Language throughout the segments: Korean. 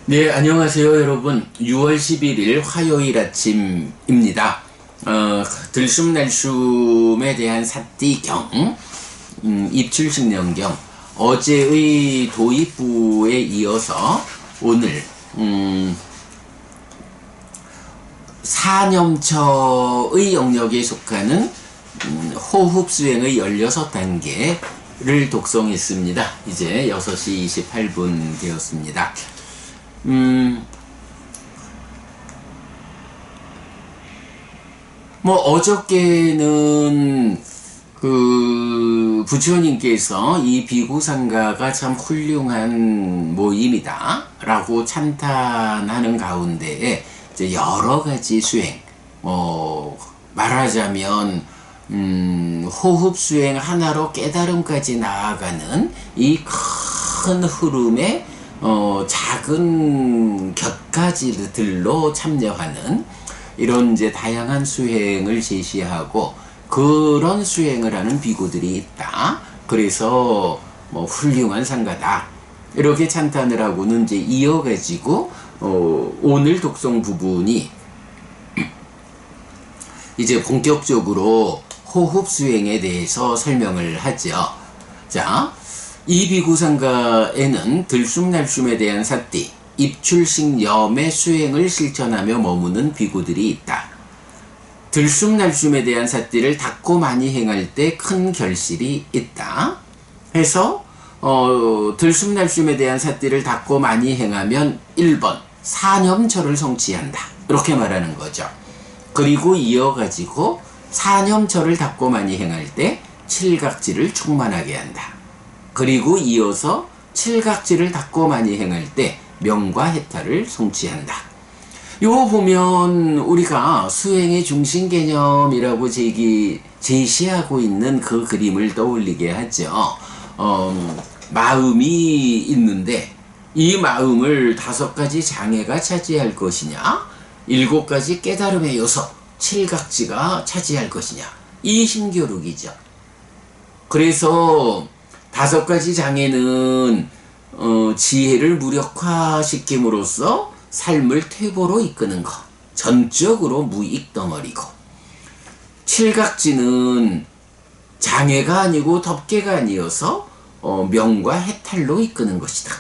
네, 안녕하세요, 여러분. 6월 11일 화요일 아침입니다. 들숨날숨에 대한 사띠경, 입출식년경, 어제의 도입부에 이어서 오늘, 사념처의 영역에 속하는 호흡수행의 16단계를 독송했습니다. 이제 6시 28분 되었습니다. 어저께는 부처님께서 이 비구상가가 참 훌륭한 모임이다 라고 찬탄하는 가운데에 이제 여러 가지 수행, 말하자면 호흡 수행 하나로 깨달음까지 나아가는 이 큰 흐름에 작은 곁가지들로 참여하는 이런 이제 다양한 수행을 제시하고, 그런 수행을 하는 비구들이 있다. 그래서 훌륭한 상가다. 이렇게 찬탄을 하고는 이제 이어가지고 오늘 독송 부분이 이제 본격적으로 호흡 수행에 대해서 설명을 하죠. 자, 이 비구상가에는 들숨날숨에 대한 사띠, 입출식 염의 수행을 실천하며 머무는 비구들이 있다. 들숨날숨에 대한 사띠를 닦고 많이 행할 때 큰 결실이 있다. 해서 들숨날숨에 대한 사띠를 닦고 많이 행하면 1번 사념처를 성취한다. 이렇게 말하는 거죠. 그리고 이어가지고 사념처를 닦고 많이 행할 때 칠각지를 충만하게 한다. 그리고 이어서 칠각지를 닦고 많이 행할 때 명과 해탈을 성취한다. 요 보면 우리가 수행의 중심 개념이라고 제시하고 있는 그 그림을 떠올리게 하죠. 마음이 있는데 이 마음을 5가지 장애가 차지할 것이냐, 7가지 깨달음의 요소, 칠각지가 차지할 것이냐, 이 신교룩이죠. 그래서 5가지 장애는 지혜를 무력화시킴으로써 삶을 퇴보로 이끄는 것, 전적으로 무익덩어리고, 칠각지는 장애가 아니고 덮개가 아니어서 명과 해탈로 이끄는 것이다.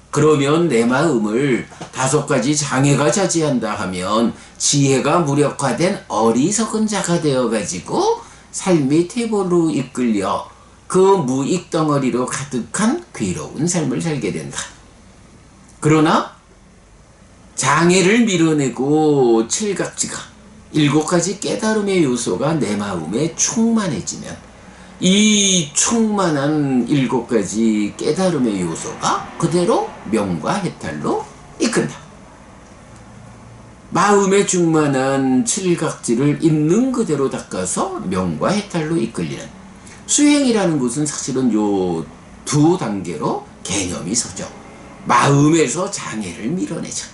그러면 내 마음을 5가지 장애가 차지한다 하면 지혜가 무력화된 어리석은 자가 되어가지고 삶이 퇴보로 이끌려 그 무익덩어리로 가득한 괴로운 삶을 살게 된다. 그러나 장애를 밀어내고 칠각지가 7가지 깨달음의 요소가 내 마음에 충만해지면 이 충만한 7가지 깨달음의 요소가 그대로 명과 해탈로 이끈다. 마음에 충만한 칠각지를 있는 그대로 닦아서 명과 해탈로 이끌리는 수행이라는 것은 사실은 요 2단계로 개념이 서죠. 마음에서 장애를 밀어내자.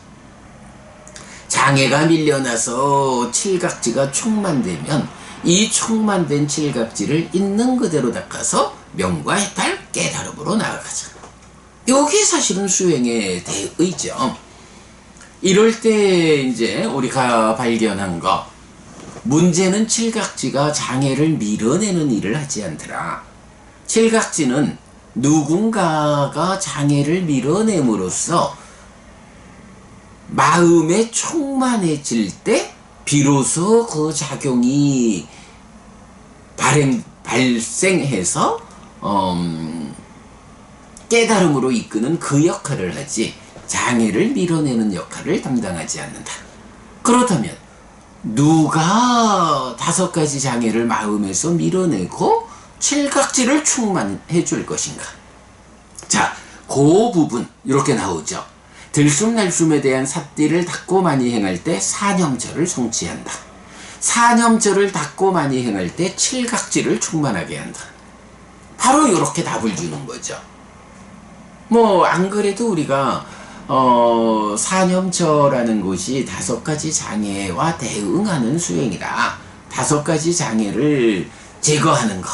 장애가 밀려나서 칠각지가 충만되면 이 충만된 칠각지를 있는 그대로 닦아서 명과 해탈, 깨달음으로 나아가자. 요게 사실은 수행의 대의죠. 이럴 때 이제 우리가 발견한 거, 문제는 칠각지가 장애를 밀어내는 일을 하지 않더라. 칠각지는 누군가가 장애를 밀어냄으로써 마음에 충만해질 때 비로소 그 작용이 발생해서 깨달음으로 이끄는 그 역할을 하지, 장애를 밀어내는 역할을 담당하지 않는다. 그렇다면 누가 5가지 장애를 마음에서 밀어내고 칠각지를 충만해 줄 것인가? 자, 그 부분 이렇게 나오죠. 들숨날숨에 대한 사띠를 닦고 많이 행할 때 사념처를 성취한다. 사념처를 닦고 많이 행할 때 칠각지를 충만하게 한다. 바로 이렇게 답을 주는 거죠. 안 그래도 우리가 사념처라는 것이 5가지 장애와 대응하는 수행이다. 5가지 장애를 제거하는 것.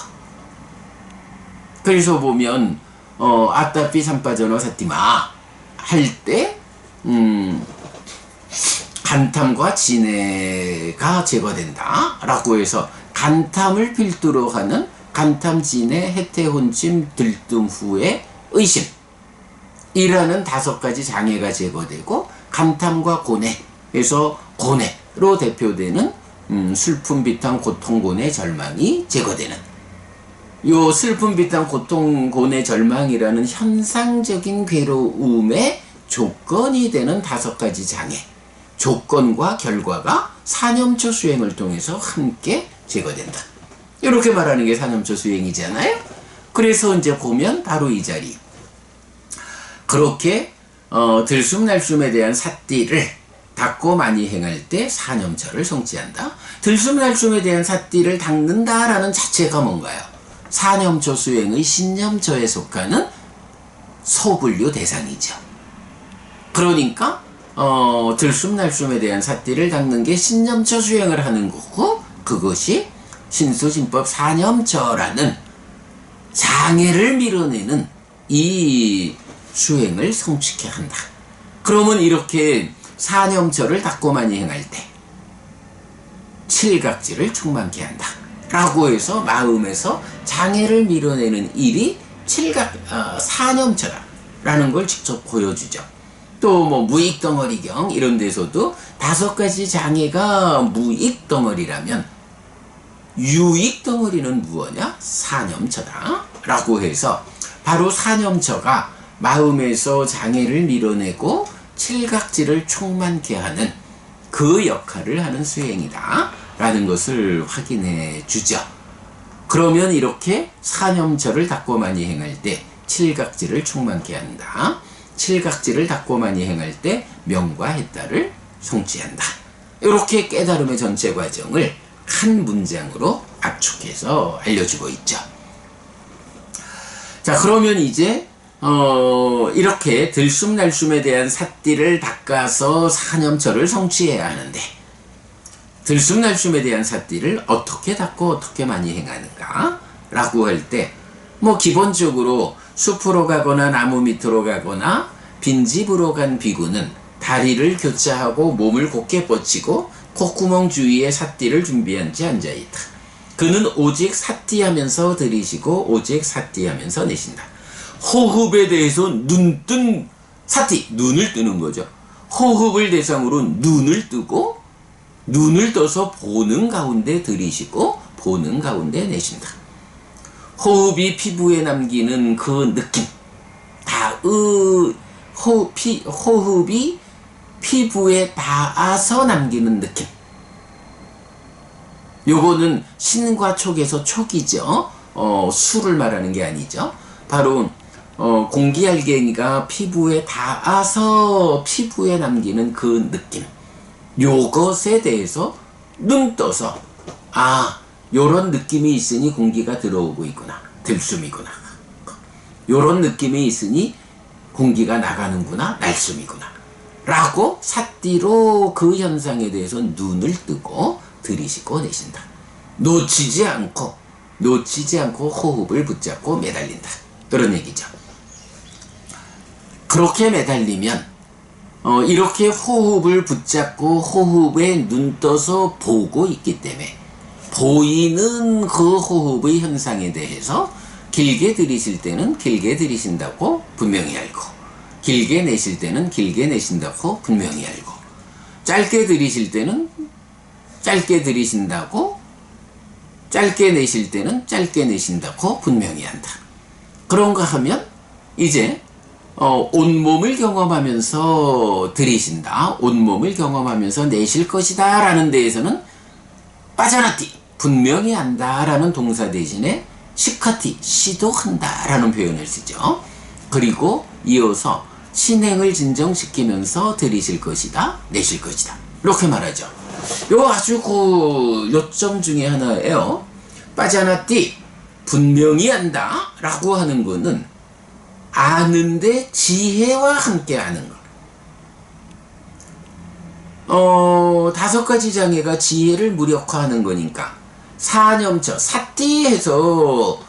그래서 보면 아따삐 삼빠전어 사띠마 할 때 간탐과 진해가 제거된다 라고 해서 간탐을 필두로 하는 간탐, 진해, 해태, 혼침, 들뜸 후의 의심 이라는 5가지 장애가 제거되고, 간탐과 고뇌에서 고뇌로 대표되는 슬픔, 비탄, 고통, 고뇌, 절망이 제거되는, 요 슬픔, 비탄, 고통, 고뇌, 절망이라는 현상적인 괴로움의 조건이 되는 5가지 장애, 조건과 결과가 사념처 수행을 통해서 함께 제거된다. 이렇게 말하는 게 사념처 수행이잖아요. 그래서 이제 보면 바로 이 자리, 그렇게 들숨날숨에 대한 삿띠를 닦고 많이 행할 때 사념처를 성취한다. 들숨날숨에 대한 삿띠를 닦는다라는 자체가 뭔가요? 사념처 수행의 신념처에 속하는 소분류 대상이죠. 그러니까 들숨날숨에 대한 삿띠를 닦는 게 신념처 수행을 하는 거고, 그것이 신수진법 사념처라는 장애를 밀어내는 이 수행을 성취케 한다. 그러면 이렇게 사념처를 닦고 많이 행할 때 칠각지를 충만케 한다 라고 해서 마음에서 장애를 밀어내는 일이 사념처다 라는 걸 직접 보여주죠. 또 뭐 무익덩어리경 이런 데서도 5가지 장애가 무익덩어리라면 유익덩어리는 무엇이냐? 사념처다 라고 해서 바로 사념처가 마음에서 장애를 밀어내고 칠각지를 충만케 하는 그 역할을 하는 수행이다 라는 것을 확인해 주죠. 그러면 이렇게 사념처를 닦고 많이 행할 때 칠각지를 충만케 한다. 칠각지를 닦고 많이 행할 때 명과 해탈을 성취한다. 이렇게 깨달음의 전체 과정을 한 문장으로 압축해서 알려주고 있죠. 자, 그러면 이제 이렇게 들숨날숨에 대한 삿띠를 닦아서 사념처를 성취해야 하는데, 들숨날숨에 대한 삿띠를 어떻게 닦고 어떻게 많이 행하는가 라고 할 때, 뭐 기본적으로 숲으로 가거나 나무 밑으로 가거나 빈집으로 간 비구는 다리를 교차하고 몸을 곧게 뻗치고 콧구멍 주위에 삿띠를 준비한 채 앉아있다. 그는 오직 삿띠하면서 들이쉬고 오직 삿띠하면서 내쉰다. 호흡에 대해서 눈뜬 삿띠, 눈을 뜨는 거죠. 호흡을 대상으로 눈을 뜨고 눈을 떠서 보는 가운데 들이쉬고 보는 가운데 내쉰다. 호흡이 피부에 남기는 그 느낌, 호흡이 피부에 닿아서 남기는 느낌, 요거는 신과 촉에서 촉이죠. 수를 말하는 게 아니죠. 바로 공기알갱이가 피부에 닿아서 피부에 남기는 그 느낌, 요것에 대해서 눈 떠서 요런 느낌이 있으니 공기가 들어오고 있구나, 들숨이구나, 요런 느낌이 있으니 공기가 나가는구나, 날숨이구나 라고 삿띠로 그 현상에 대해서 눈을 뜨고 들이쉬고 내쉰다. 놓치지 않고 호흡을 붙잡고 매달린다, 그런 얘기죠. 그렇게 매달리면 이렇게 호흡을 붙잡고 호흡에 눈 떠서 보고 있기 때문에 보이는 그 호흡의 현상에 대해서 길게 들이쉴 때는 길게 들이쉰다고 분명히 알고, 길게 내쉴 때는 길게 내쉰다고 분명히 알고, 짧게 들이쉴 때는 짧게 들이쉰다고, 짧게 내쉴 때는 짧게 내쉰다고 분명히 한다. 그런가 하면 이제 온몸을 경험하면서 들이쉰다, 온몸을 경험하면서 내쉴 것이다 라는 데에서는 빠자나띠, 분명히 한다 라는 동사 대신에 시카티, 시도한다 라는 표현을 쓰죠. 그리고 이어서 신행을 진정시키면서 들이쉴 것이다, 내쉴 것이다, 이렇게 말하죠. 요 아주 그 요점 중에 하나예요. 빠자나띠, 분명히 한다 라고 하는 거는 아는데 지혜와 함께 하는 거. 5가지 장애가 지혜를 무력화하는 거니까 사념처, 삿띠해서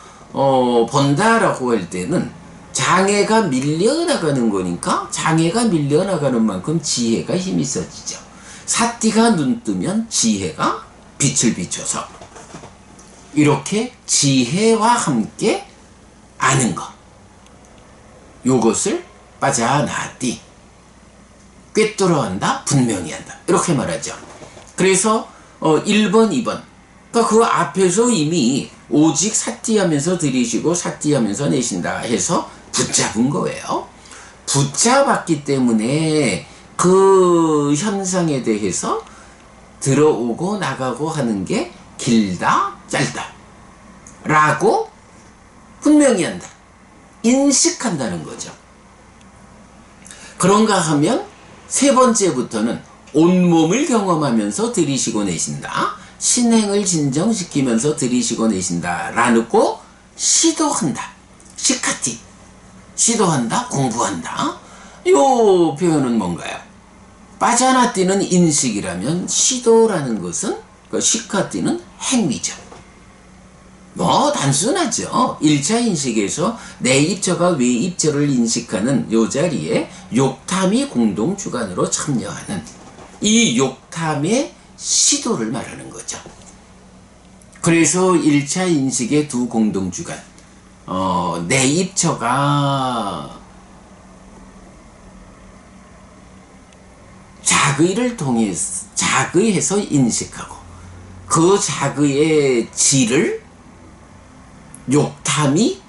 본다라고 할 때는 장애가 밀려나가는 거니까 장애가 밀려나가는 만큼 지혜가 힘이 써지죠. 사띠가 눈 뜨면 지혜가 빛을 비춰서 이렇게 지혜와 함께 아는 것, 요것을 빠자나띠, 꿰뚫어한다, 분명히 한다, 이렇게 말하죠. 그래서 1번, 2번, 그러니까 그 앞에서 이미 오직 사띠하면서 들이쉬고 사띠하면서 내쉰다 해서 붙잡은 거예요. 붙잡았기 때문에 그 현상에 대해서 들어오고 나가고 하는 게 길다, 짧다 라고 분명히 한다, 인식한다는 거죠. 그런가 하면 세 번째부터는 온몸을 경험하면서 들이쉬고 내쉰다, 신행을 진정시키면서 들이쉬고 내쉰다 라고 시도한다, 시카티, 시도한다, 공부한다. 요 표현은 뭔가요? 빠자나띠는 인식이라면 시도라는 것은, 그 시카띠는 행위죠. 뭐 단순하죠. 1차 인식에서 내입처가 외입처를 인식하는 요 자리에 욕탐이 공동주관으로 참여하는 이 욕탐의 시도를 말하는 거죠. 그래서 1차 인식의 두 공동주관, 내입처가 자의를 통해서 자의해서 인식하고 그 자의의 질을 욕탐이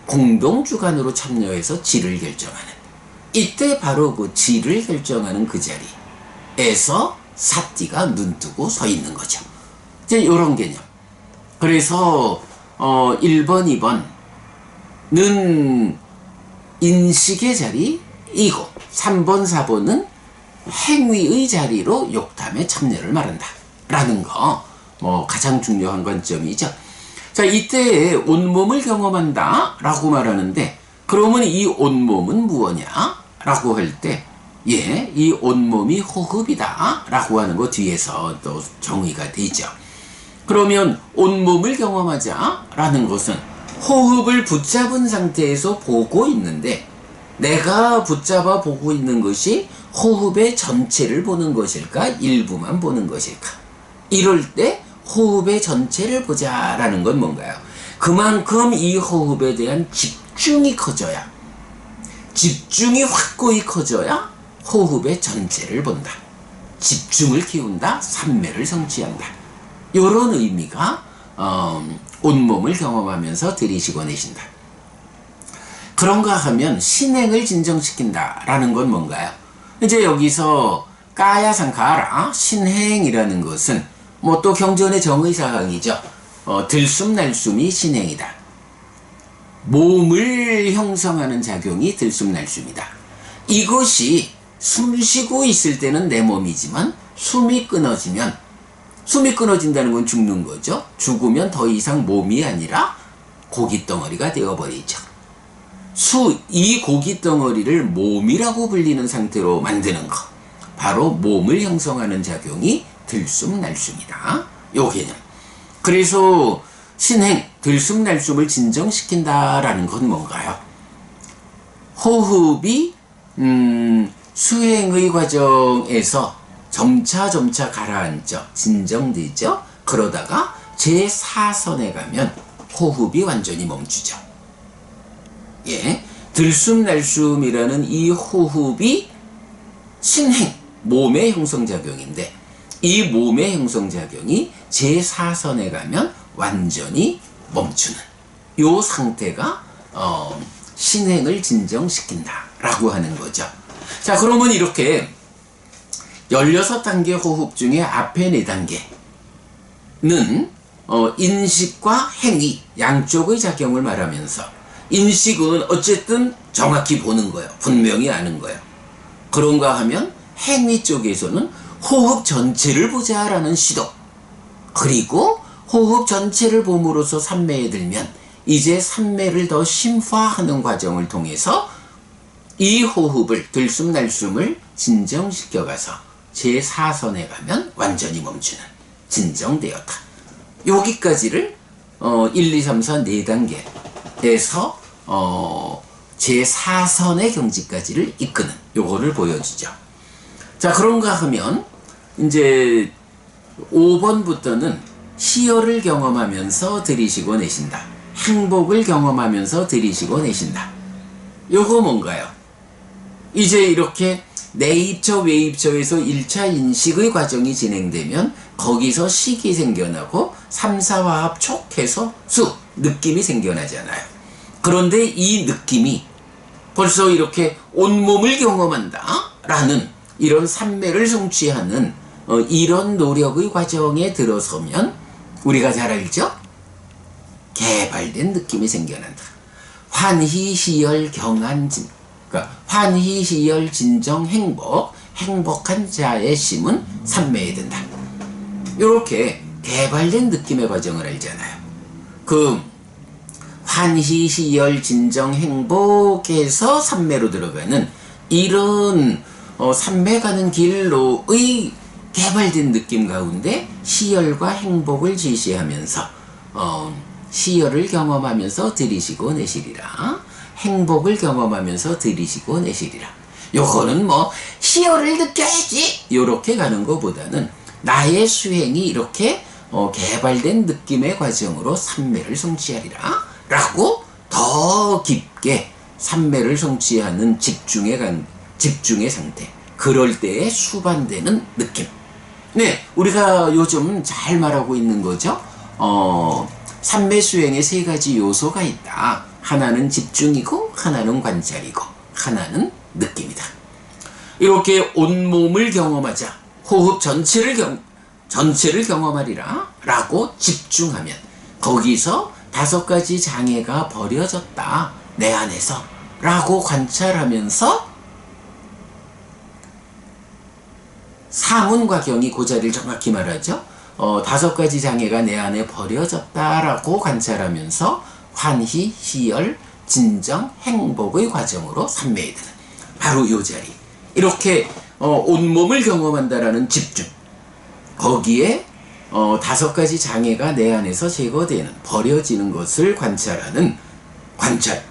공동주관으로 참여해서 질을 결정하는, 이때 바로 그 질을 결정하는 그 자리에서 사띠가 눈뜨고 서 있는 거죠. 이제 이런 개념. 그래서 1번, 2번은 인식의 자리이고 3번, 4번은 행위의 자리로 욕탐에 참여를 말한다 라는 거, 가장 중요한 관점이죠. 자, 이때 온몸을 경험한다 라고 말하는데, 그러면 이 온몸은 무엇냐 라고 할 때, 이 온몸이 호흡이다 라고 하는 거 뒤에서 또 정의가 되죠. 그러면 온몸을 경험하자 라는 것은 호흡을 붙잡은 상태에서 보고 있는데, 내가 붙잡아 보고 있는 것이 호흡의 전체를 보는 것일까, 일부만 보는 것일까? 이럴 때 호흡의 전체를 보자라는 건 뭔가요? 그만큼 이 호흡에 대한 집중이 커져야, 집중이 확고히 커져야 호흡의 전체를 본다, 집중을 키운다, 삼매를 성취한다, 이런 의미가 온몸을 경험하면서 들이쉬고 내쉰다. 그런가 하면 신행을 진정시킨다 라는 건 뭔가요? 이제 여기서 까야상카라, 신행이라는 것은 또 경전의 정의사항이죠. 들숨날숨이 신행이다. 몸을 형성하는 작용이 들숨날숨이다. 이것이 숨 쉬고 있을 때는 내 몸이지만 숨이 끊어진다는 건 죽는 거죠. 죽으면 더 이상 몸이 아니라 고깃덩어리가 되어버리죠. 이 고깃덩어리를 몸이라고 불리는 상태로 만드는 것, 바로 몸을 형성하는 작용이 들숨날숨이다, 요 개념. 그래서 신행, 들숨날숨을 진정시킨다라는 건 뭔가요? 호흡이 수행의 과정에서 점차 가라앉죠. 진정되죠. 그러다가 제4선에 가면 호흡이 완전히 멈추죠. 들숨날숨이라는 이 호흡이 신행, 몸의 형성작용인데, 이 몸의 형성작용이 제4선에 가면 완전히 멈추는 요 상태가 신행을 진정시킨다 라고 하는 거죠. 자, 그러면 이렇게 16단계 호흡 중에 앞에 4단계는 인식과 행위 양쪽의 작용을 말하면서, 인식은 어쨌든 정확히 보는 거예요. 분명히 아는 거예요. 그런가 하면 행위 쪽에서는 호흡 전체를 보자라는 시도, 그리고 호흡 전체를 봄으로써 삼매에 들면 이제 삼매를 더 심화하는 과정을 통해서 이 호흡을, 들숨날숨을 진정시켜가서 제4선에 가면 완전히 멈추는, 진정되었다. 여기까지를 1, 2, 3, 4, 4단계에서 제4선의 경지까지를 이끄는 요거를 보여주죠. 자, 그런가 하면 이제 5번부터는 희열을 경험하면서 들이쉬고 내쉰다. 행복을 경험하면서 들이쉬고 내쉰다. 요거 뭔가요? 이제 이렇게 내입처 외입처에서 1차 인식의 과정이 진행되면 거기서 식이 생겨나고 3, 4화합 촉해서 수, 느낌이 생겨나잖아요. 그런데 이 느낌이 벌써 이렇게 온몸을 경험한다 라는 이런 삼매를 성취하는 이런 노력의 과정에 들어서면 우리가 잘 알죠? 개발된 느낌이 생겨난다. 환희, 희열, 경안, 그러니까 환희, 희열, 진정, 행복, 행복한 자의 심은 삼매에 든다. 이렇게 개발된 느낌의 과정을 알잖아요. 그 환희, 희열, 진정, 행복에서 삼매로 들어가는 이런 삼매 가는 길로의 개발된 느낌 가운데 희열과 행복을 제시하면서 희열을 경험하면서 들이쉬고 내쉬리라. 행복을 경험하면서 들이쉬고 내쉬리라. 요거는 뭐 희열을 느껴야지 요렇게 가는 것보다는 나의 수행이 이렇게 개발된 느낌의 과정으로 삼매를 성취하리라 라고 더 깊게 삼매를 성취하는 집중의 상태, 그럴 때에 수반되는 느낌. 네, 우리가 요즘 잘 말하고 있는 거죠. 삼매 수행에 세 가지 요소가 있다. 하나는 집중이고, 하나는 관찰이고, 하나는 느낌이다. 이렇게 온몸을 경험하자, 호흡 전체를 경험하리라 라고 집중하면 거기서 5가지 장애가 버려졌다 내 안에서 라고 관찰하면서 상훈과 경이 그 자리를 정확히 말하죠. 5가지 장애가 내 안에 버려졌다라고 관찰하면서 환희, 희열, 진정, 행복의 과정으로 삼매에 드는 바로 이 자리. 이렇게 온몸을 경험한다라는 집중. 거기에 5가지 장애가 내 안에서 제거되는, 버려지는 것을 관찰하는 관찰.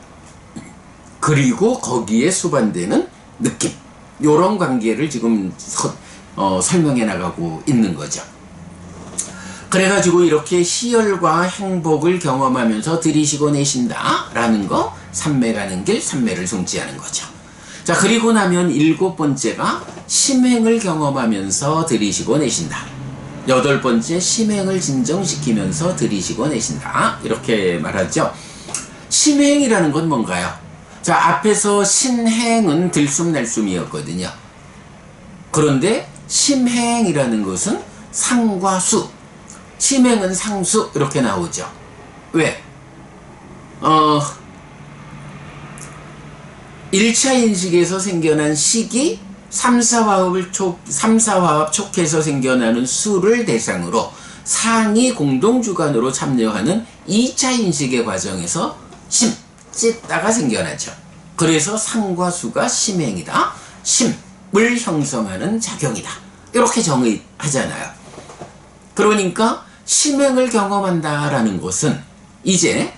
그리고 거기에 수반되는 느낌. 요런 관계를 지금 설명해 나가고 있는 거죠. 그래가지고 이렇게 희열과 행복을 경험하면서 들이쉬고 내쉰다 라는 거, 삼매 가는 길, 삼매를 성취하는 거죠. 자, 그리고 나면 7번째가 심행을 경험하면서 들이쉬고 내쉰다. 8번째 심행을 진정시키면서 들이쉬고 내쉰다. 이렇게 말하죠. 심행이라는 건 뭔가요? 자, 앞에서 신행은 들숨날숨이었거든요. 그런데 심행이라는 것은 상과 수, 심행은 상수 이렇게 나오죠. 왜? 1차 인식에서 생겨난 식이 3, 4화합 촉해서 생겨나는 수를 대상으로 상이 공동주관으로 참여하는 2차 인식의 과정에서 찢다가 생겨나죠. 그래서 상과 수가 심행이다. 심을 형성하는 작용이다. 이렇게 정의하잖아요. 그러니까 심행을 경험한다라는 것은 이제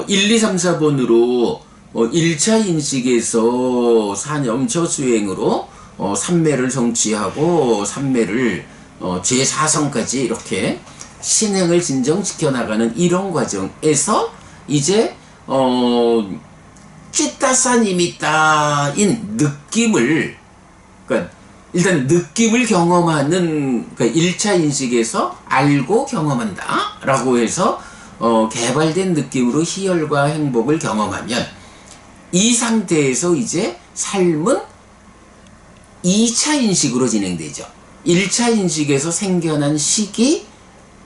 1, 2, 3, 4번으로 1차 인식에서 사념처 수행으로 삼매를 성취하고 삼매를 제4성까지 이렇게 신행을 진정시켜 나가는 이런 과정에서 이제 찌따싸니미따인 느낌을, 그러니까 일단 느낌을 경험하는, 그러니까 1차 인식에서 알고 경험한다 라고 해서 개발된 느낌으로 희열과 행복을 경험하면 이 상태에서 이제 삶은 2차 인식으로 진행되죠. 1차 인식에서 생겨난 식이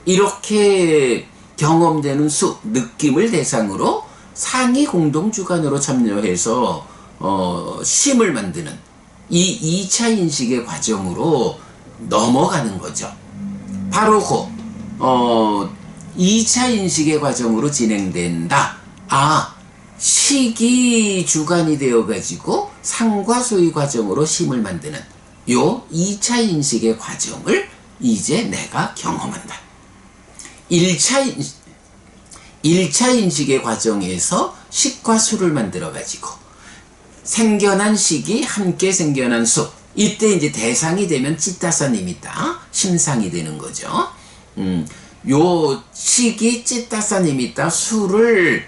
이렇게 경험되는 수, 느낌을 대상으로 상이 공동주관으로 참여해서 심을 만드는 이 2차 인식의 과정으로 넘어가는 거죠. 바로 그 2차 인식의 과정으로 진행된다. 식이 주관이 되어가지고 상과 수의 과정으로 심을 만드는 요 2차 인식의 과정을 이제 내가 경험한다. 1차 인식의 과정에서 식과 수를 만들어 가지고 생겨난 식이 함께 생겨난 수, 이때 이제 대상이 되면 찌따사니미따 심상이 되는 거죠. 요 식이 찌따사니미따 수를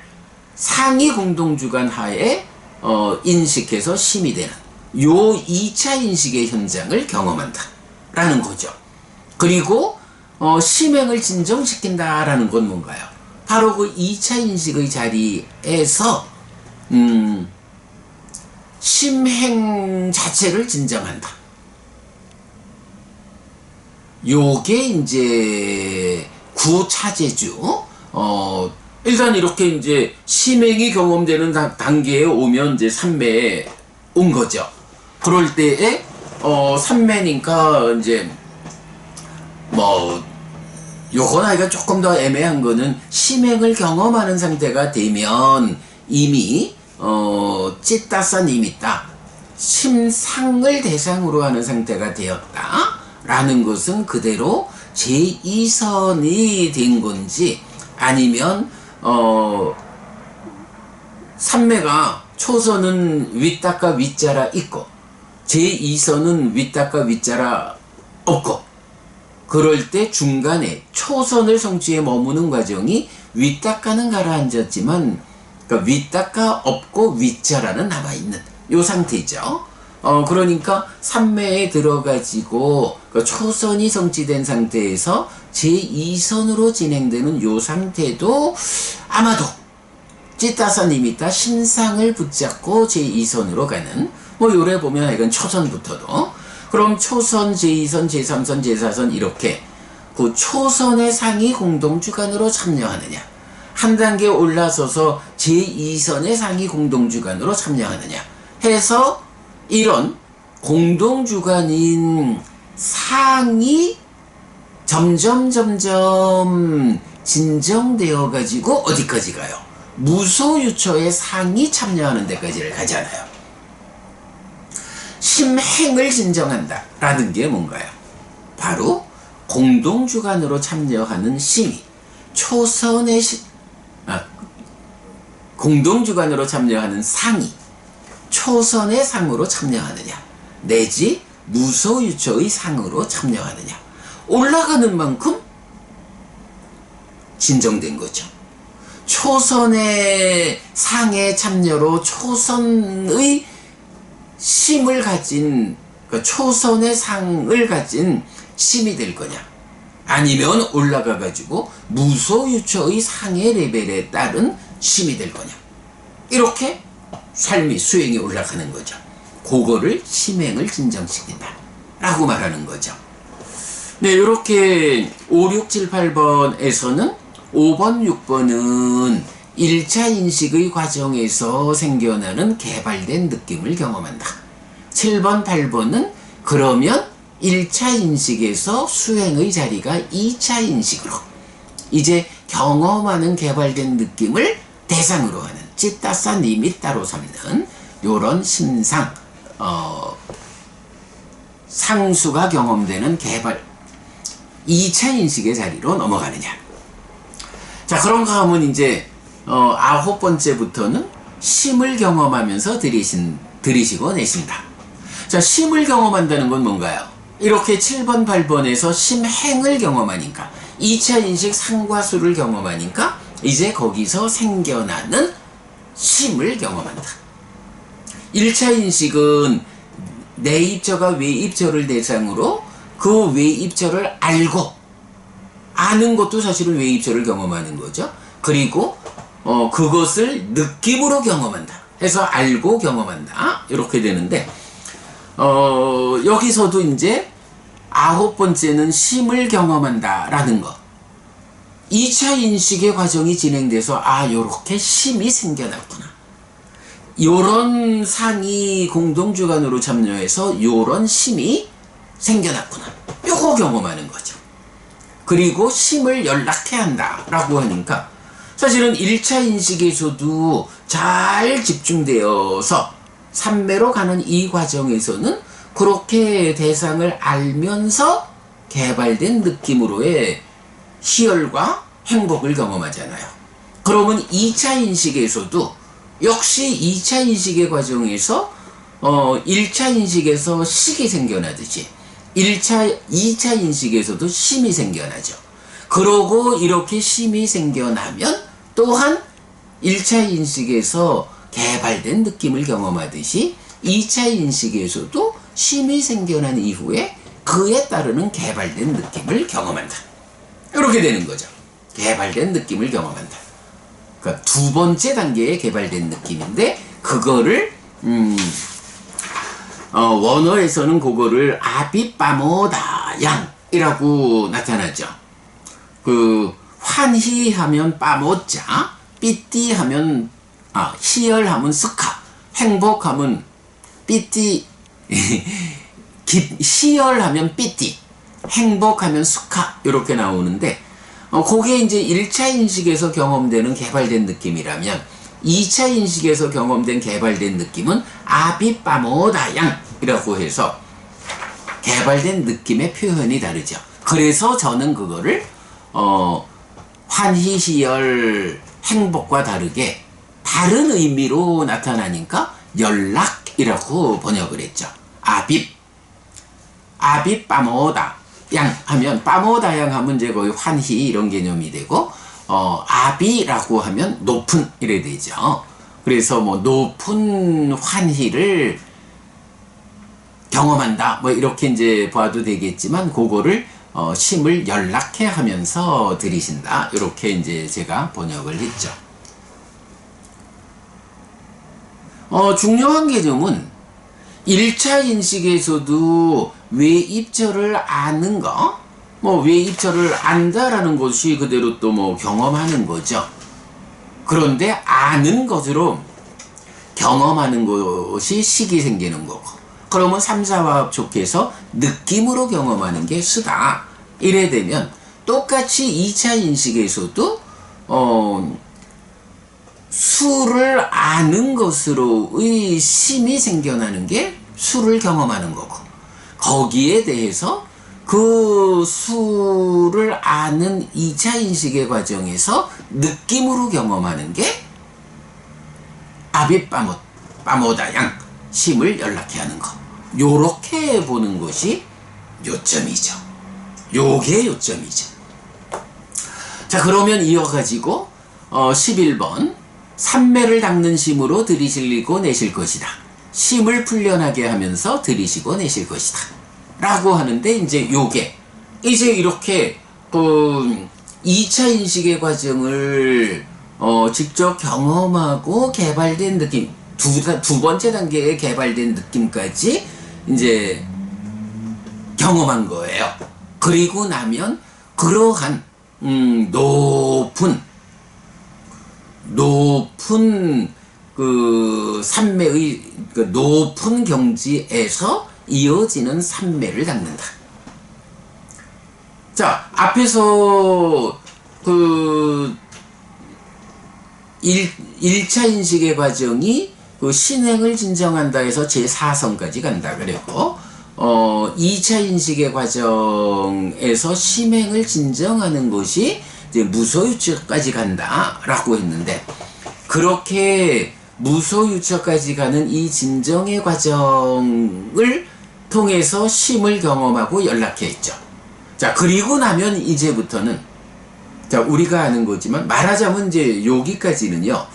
상이 공동주관 하에 인식해서 심이 되는 요 2차 인식의 현장을 경험한다 라는 거죠. 그리고 심행을 진정시킨다 라는 건 뭔가요? 바로 그 2차 인식의 자리에서 심행 자체를 진정한다. 요게 이제 구차제주. 일단 이렇게 이제 심행이 경험되는 단계에 오면 이제 삼매에 온 거죠. 그럴 때에 삼매니까 이제 뭐 요건 아이가 조금 더 애매한 거는 심행을 경험하는 상태가 되면 이미 찌따사니미따 심상을 대상으로 하는 상태가 되었다 라는 것은 그대로 제2선이 된 건지, 아니면 삼매가 초선은 윗닦아 윗자라 있고 제2선은 윗닦아 윗자라 없고, 그럴 때 중간에 초선을 성취에 머무는 과정이 윗닦아는 가라앉았지만 그러니까 윗닦아 없고 윗자라는 남아있는 요 상태죠. 그러니까 삼매에 들어가지고 그 초선이 성취된 상태에서 제2선으로 진행되는 요 상태도 아마도 찌따사니미따 심상을 붙잡고 제2선으로 가는, 뭐 요래 보면 이건 초선부터도, 그럼 초선, 제2선, 제3선, 제4선 이렇게 그 초선의 상이 공동주관으로 참여하느냐, 한 단계 올라서서 제2선의 상이 공동주관으로 참여하느냐 해서 이런 공동주관인 상이 점점 진정되어 가지고 어디까지 가요? 무소유처의 상이 참여하는 데까지를 가잖아요. 심행을 진정한다 라는 게 뭔가요? 바로 공동주관으로 참여하는 심이 초선의 공동주관으로 참여하는 상이 초선의 상으로 참여하느냐, 내지 무소유처의 상으로 참여하느냐, 올라가는 만큼 진정된 거죠. 초선의 상의 참여로 초선의 심을 가진, 그러니까 초선의 상을 가진 심이 될 거냐, 아니면 올라가 가지고 무소유처의 상의 레벨에 따른 심이 될 거냐, 이렇게 삶이 수행이 올라가는 거죠. 그거를 심행을 진정시킨다 라고 말하는 거죠. 네, 이렇게 5, 6, 7, 8번에서는 5번, 6번은 1차 인식의 과정에서 생겨나는 개발된 느낌을 경험한다. 7번, 8번은 그러면 1차 인식에서 수행의 자리가 2차 인식으로 이제 경험하는 개발된 느낌을 대상으로 하는 찌따사니미따로 삼는 요런 심상, 상수가 경험되는 개발 2차 인식의 자리로 넘어가느냐. 자, 그런가 하면 이제 9번째부터는 심을 경험하면서 들이시고 내신다. 자, 심을 경험한다는 건 뭔가요? 이렇게 7번, 8번에서 심행을 경험하니까 2차 인식 상과 수를 경험하니까 이제 거기서 생겨나는 심을 경험한다. 1차 인식은 내입처가 외입처를 대상으로 그 외입처를 알고, 아는 것도 사실은 외입처를 경험하는 거죠. 그리고 그것을 느낌으로 경험한다 해서 알고 경험한다 이렇게 되는데, 여기서도 이제 9번째는 심을 경험한다 라는 거, 2차 인식의 과정이 진행돼서 요렇게 심이 생겨났구나, 요런 상이 공동주관으로 참여해서 요런 심이 생겨났구나, 요거 경험하는 거죠. 그리고 심을 연락해야 한다 라고 하니까 사실은 1차 인식에서도 잘 집중되어서 삼매로 가는 이 과정에서는 그렇게 대상을 알면서 개발된 느낌으로의 희열과 행복을 경험하잖아요. 그러면 2차 인식에서도 역시 2차 인식의 과정에서 1차 인식에서 식이 생겨나듯이 2차 인식에서도 심이 생겨나죠. 그러고 이렇게 심이 생겨나면 또한 1차 인식에서 개발된 느낌을 경험하듯이 2차 인식에서도 심이 생겨난 이후에 그에 따르는 개발된 느낌을 경험한다. 이렇게 되는 거죠. 개발된 느낌을 경험한다. 그러니까 두 번째 단계에 개발된 느낌인데 그거를 원어에서는 그거를 아비빠모다양이라고 나타나죠. 그 환희하면 빠모자, 삐띠하면 희열하면 스카, 행복하면 삐띠, 희열하면 삐띠, 행복하면 스카 이렇게 나오는데 그게 이제 1차 인식에서 경험되는 개발된 느낌이라면 2차 인식에서 경험된 개발된 느낌은 아비빠모다양이라고 해서 개발된 느낌의 표현이 다르죠. 그래서 저는 그거를 환희, 희열, 행복과 다르게 다른 의미로 나타나니까 연락이라고 번역을 했죠. 아비빠모다 양 하면 빠모다양 하면 이제 거의 환희 이런 개념이 되고 아비라고 하면 높은 이래 되죠. 그래서 뭐 높은 환희를 경험한다 뭐 이렇게 이제 봐도 되겠지만 그거를 심을 연락해 하면서 들이신다 이렇게 이제 제가 번역을 했죠. 중요한 개념은 1차 인식에서도 외입절을 아는 거, 뭐 외입절을 안다라는 것이 그대로 또 뭐 경험하는 거죠. 그런데 아는 것으로 경험하는 것이 식이 생기는 거고, 그러면 3, 4와 합족해서 느낌으로 경험하는 게 수다. 이래 되면 똑같이 2차 인식에서도 수를 아는 것으로의 심이 생겨나는 게 수를 경험하는 거고, 거기에 대해서 그 수를 아는 2차 인식의 과정에서 느낌으로 경험하는 게 아비빠모다양 심을 연락해 하는 거. 요렇게 보는 것이 요점이죠. 요게 요점이죠. 자, 그러면 이어가지고 11번 삼매를 닦는 심으로 들이실리고 내실 것이다. 심을 풀려나게 하면서 들이시고 내실 것이다. 라고 하는데 이제 요게 이제 이렇게 2차 인식의 과정을 직접 경험하고 개발된 느낌, 두 번째 단계에 개발된 느낌까지 이제 경험한 거예요. 그리고 나면 그러한 높은 그 삼매의 그 높은 경지에서 이어지는 삼매를 닦는다. 자, 앞에서 그 1차 인식의 과정이 그 신행을 진정한다 해서 제4성까지 간다 그랬고 2차 인식의 과정에서 심행을 진정하는 것이 이제 무소유처까지 간다라고 했는데, 그렇게 무소유처까지 가는 이 진정의 과정을 통해서 심을 경험하고 연락해 있죠. 자, 그리고 나면 이제부터는 자, 우리가 아는 거지만 말하자면 이제 여기까지는요.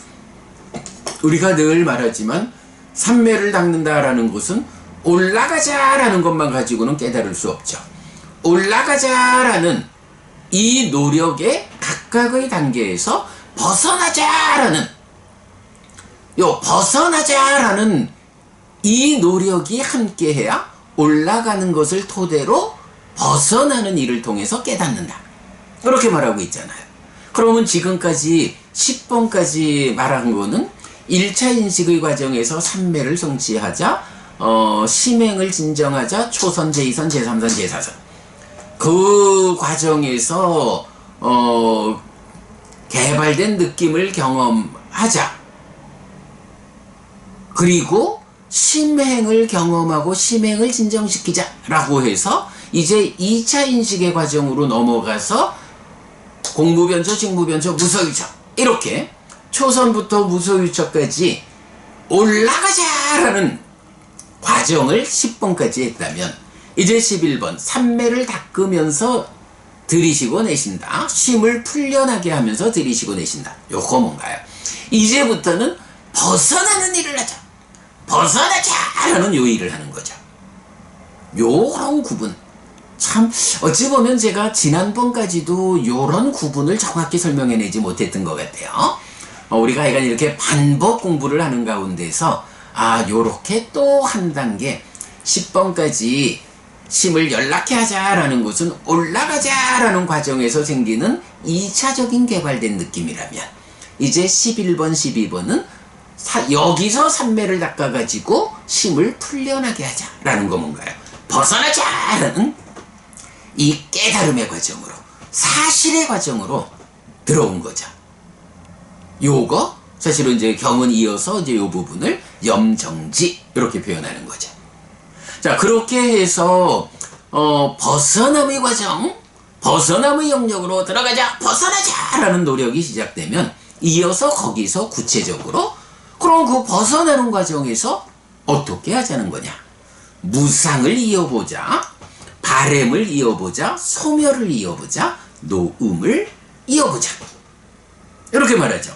우리가 늘 말하지만 삼매를 닦는다라는 것은 올라가자라는 것만 가지고는 깨달을 수 없죠. 올라가자라는 이 노력의 각각의 단계에서 벗어나자라는 벗어나자라는 이 노력이 함께해야 올라가는 것을 토대로 벗어나는 일을 통해서 깨닫는다. 그렇게 말하고 있잖아요. 그러면 지금까지 10번까지 말한 거는 1차 인식의 과정에서 삼매를 성취하자, 심행을 진정하자, 초선, 제2선, 제3선, 제4선. 그 과정에서 개발된 느낌을 경험하자. 그리고 심행을 경험하고 심행을 진정시키자 라고 해서 이제 2차 인식의 과정으로 넘어가서 공무변처, 직무변처, 무소유처 이렇게 초선부터 무소유처까지 올라가자라는 과정을 10번까지 했다면 이제 11번 삼매를 닦으면서 들이쉬고 내쉰다. 쉼을 풀려나게 하면서 들이쉬고 내쉰다. 요거 뭔가요? 이제부터는 벗어나는 일을 하자. 벗어나자라는 요 일을 하는 거죠. 요런 구분. 참 어찌 보면 제가 지난번까지도 요런 구분을 정확히 설명해내지 못했던 것 같아요. 우리가 약간 이렇게 반복 공부를 하는 가운데서 요렇게 또 한 단계 10번까지 심을 연락해 하자라는 것은 올라가자라는 과정에서 생기는 2차적인 개발된 느낌이라면 이제 11번, 12번은 여기서 삼매를 닦아가지고 심을 풀려나게 하자라는 거 뭔가요? 벗어나자라는 이 깨달음의 과정으로, 사실의 과정으로 들어온 거죠. 요거 사실은 이제 경은 이어서 이제 요 부분을 염정지 이렇게 표현하는 거죠. 자, 그렇게 해서 벗어남의 과정, 벗어남의 영역으로 들어가자, 벗어나자라는 노력이 시작되면 이어서 거기서 구체적으로 그럼 그 벗어나는 과정에서 어떻게 하자는 거냐? 무상을 이어보자, 바램을 이어보자, 소멸을 이어보자, 노음을 이어보자. 이렇게 말하죠.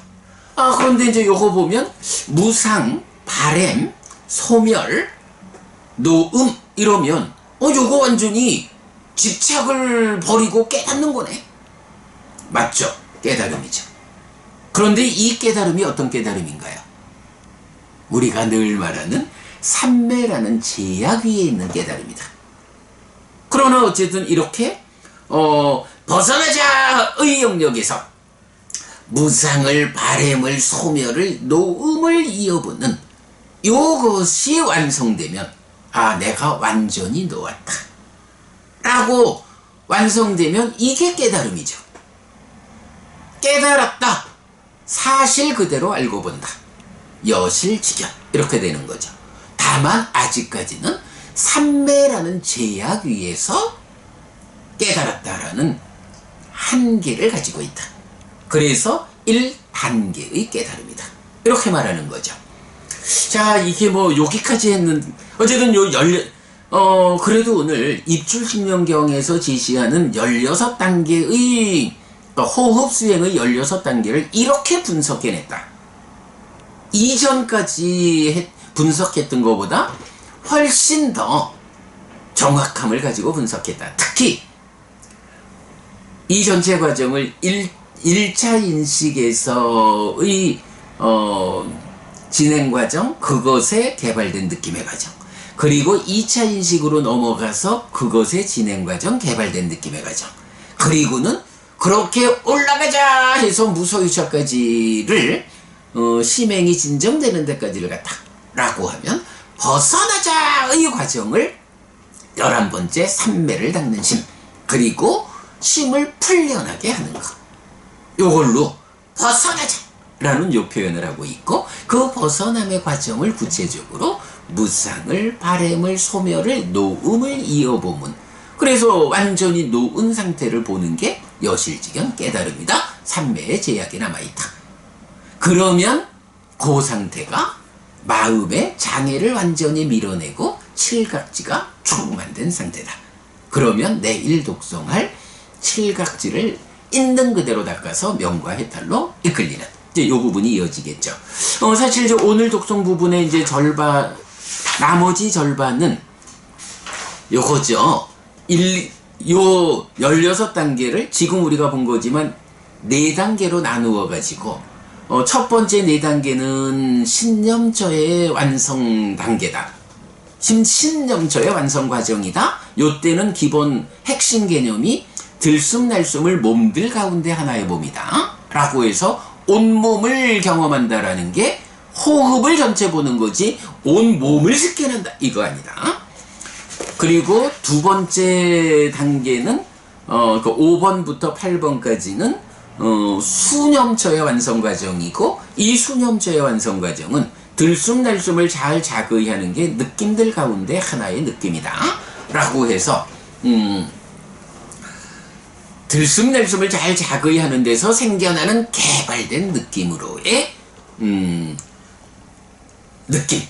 그런데 이제 요거 보면 무상, 바램, 소멸, 노음 이러면 요거 완전히 집착을 버리고 깨닫는 거네. 맞죠? 깨달음이죠. 그런데 이 깨달음이 어떤 깨달음인가요? 우리가 늘 말하는 삼매라는 제약 위에 있는 깨달음이다. 그러나 어쨌든 이렇게 벗어나자의 영역에서 무상을, 바램을, 소멸을, 노음을 이어보는 이것이 완성되면 내가 완전히 놓았다 라고 완성되면 이게 깨달음이죠. 깨달았다. 사실 그대로 알고 본다. 여실직연 이렇게 되는 거죠. 다만 아직까지는 삼매라는 제약 위에서 깨달았다라는 한계를 가지고 있다. 그래서 1단계의 깨달음이다. 이렇게 말하는 거죠. 자, 이게 뭐 여기까지 했는 어쨌든 그래도 오늘 입출신명경에서 제시하는 16단계의 호흡 수행의 16단계를 이렇게 분석해냈다. 이전까지 분석했던 것보다 훨씬 더 정확함을 가지고 분석했다. 특히 이 전체 과정을 1차 인식에서의 진행 과정, 그것에 개발된 느낌의 과정, 그리고 2차 인식으로 넘어가서 그것의 진행 과정, 개발된 느낌의 과정, 그리고는 그렇게 올라가자 해서 무소유처까지를 심행이 진정되는 데까지를 갔다 라고 하면 벗어나자의 과정을 11번째 삼매를 닦는 심, 그리고 심을 풀려나게 하는 것, 요걸로 벗어나자 라는 요 표현을 하고 있고, 그 벗어남의 과정을 구체적으로 무상을, 바램을, 소멸을, 노음을 이어보면, 그래서 완전히 놓은 상태를 보는 게 여실직연 깨달음이다. 삼매의 제약이 남아있다. 그러면 그 상태가 마음의 장애를 완전히 밀어내고 칠각지가 충만된 상태다. 그러면 내 일독성할 칠각지를 있는 그대로 닦아서 명과 해탈로 이끌리는 이제 이 부분이 이어지겠죠. 사실 이제 오늘 독성 부분의 이제 나머지 절반은 요거죠. 요 16단계를 지금 우리가 본 거지만 4단계로 나누어 가지고 첫 번째 4단계는 신념처의 완성 단계다. 신념처의 완성 과정이다. 요때는 기본 핵심 개념이 들숨날숨을 몸들 가운데 하나의 몸이다 라고 해서 온몸을 경험한다라는 게 호흡을 전체 보는 거지 온몸을 스캔한다 이거 아니다. 그리고 두 번째 단계는 그 5번부터 8번까지는 수념처의 완성 과정이고, 이 수념처의 완성 과정은 들숨날숨을 잘 자극하는 게 느낌들 가운데 하나의 느낌이다 라고 해서 들숨날숨을 잘 자극하는 데서 생겨나는 개발된 느낌으로의 느낌,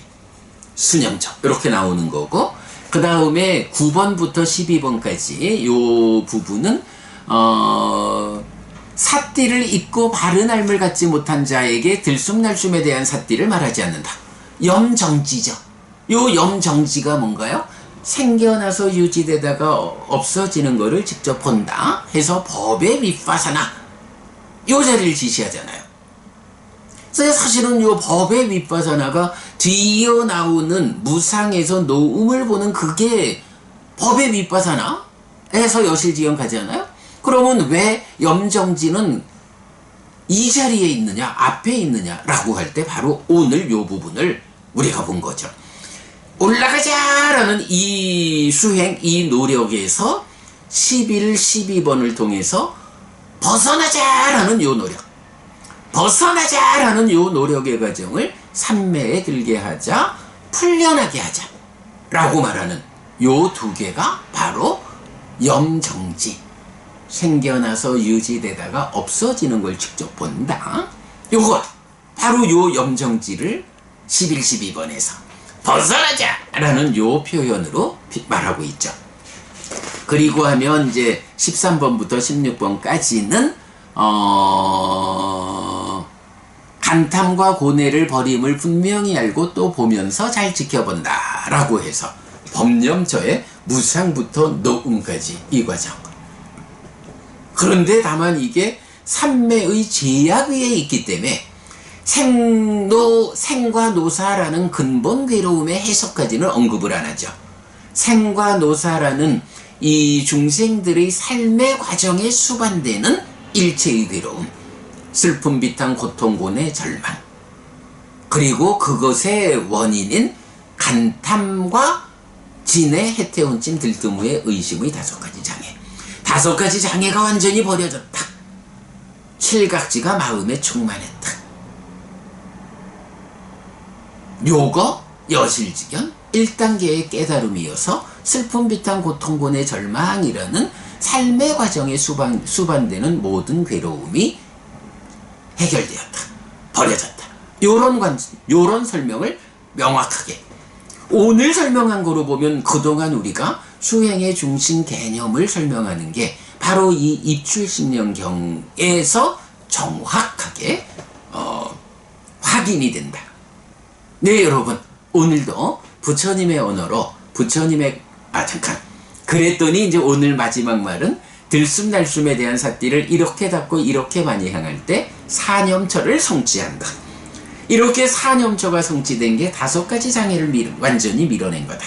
순영적 이렇게 나오는 거고, 그 다음에 9번부터 12번까지 요 부분은 삿띠를 입고 바른 알을 갖지 못한 자에게 들숨날숨에 대한 삿띠를 말하지 않는다. 염정지죠. 요 염정지가 뭔가요? 생겨나서 유지되다가 없어지는 거를 직접 본다 해서 법의 윗바사나 요 자리를 지시하잖아요. 그래서 사실은 요 법의 윗바사나가 뒤이어 나오는 무상에서 노음을 보는 그게 법의 윗바사나 해서 여실지경 가잖아요. 그러면 왜 염정지는 이 자리에 있느냐, 앞에 있느냐라고 할 때 바로 오늘 요 부분을 우리가 본 거죠. 올라가자라는 이 수행, 이 노력에서 11, 12번을 통해서 벗어나자라는 요 노력, 벗어나자라는 요 노력의 과정을 삼매에 들게 하자, 풀려나게 하자 라고 말하는 요 두 개가 바로 염정지, 생겨나서 유지되다가 없어지는 걸 직접 본다. 요거 바로 요 염정지를 11, 12번에서 벗어나자 라는 요 표현으로 말하고 있죠. 그리고 하면 이제 13번부터 16번까지는 간탐과 고뇌를 버림을 분명히 알고 또 보면서 잘 지켜본다 라고 해서 법념처의 무상부터 노음까지 이 과정. 그런데 다만 이게 삼매의 제약위에 있기 때문에 생과 노사라는 근본 괴로움의 해석까지는 언급을 안 하죠. 생과 노사라는 이 중생들의 삶의 과정에 수반되는 일체의 괴로움, 슬픔, 비탄, 고통, 고뇌, 절망, 그리고 그것의 원인인 간탐과 진의 해태원찜, 들뜨무의 의심의 5가지 장애. 5가지 장애가 완전히 버려졌다. 칠각지가 마음에 충만했다. 요거 여실지견 1단계의 깨달음이어서 슬픔, 비탄, 고통, 고뇌, 절망이라는 삶의 과정에 수반되는 모든 괴로움이 해결되었다. 버려졌다. 요런 설명을 명확하게 오늘 설명한 거로 보면 그동안 우리가 수행의 중심 개념을 설명하는 게 바로 이 입출신령경에서 정확하게 확인이 된다. 네, 여러분, 오늘도 부처님의 언어로 그랬더니 이제 오늘 마지막 말은 들숨날숨에 대한 삿띠를 이렇게 닫고 이렇게 많이 향할 때 사념처를 성취한다. 이렇게 사념처가 성취된 게 5가지 장애를 완전히 밀어낸 거다.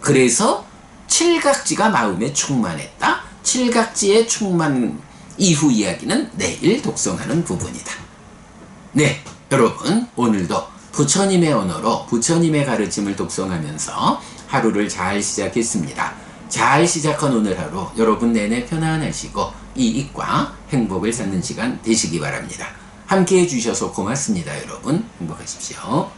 그래서 칠각지가 마음에 충만했다. 칠각지의 충만 이후 이야기는 내일 독송하는 부분이다. 네, 여러분, 오늘도 부처님의 언어로 부처님의 가르침을 독송하면서 하루를 잘 시작했습니다. 잘 시작한 오늘 하루 여러분 내내 편안하시고 이익과 행복을 찾는 시간 되시기 바랍니다. 함께 해주셔서 고맙습니다. 여러분 행복하십시오.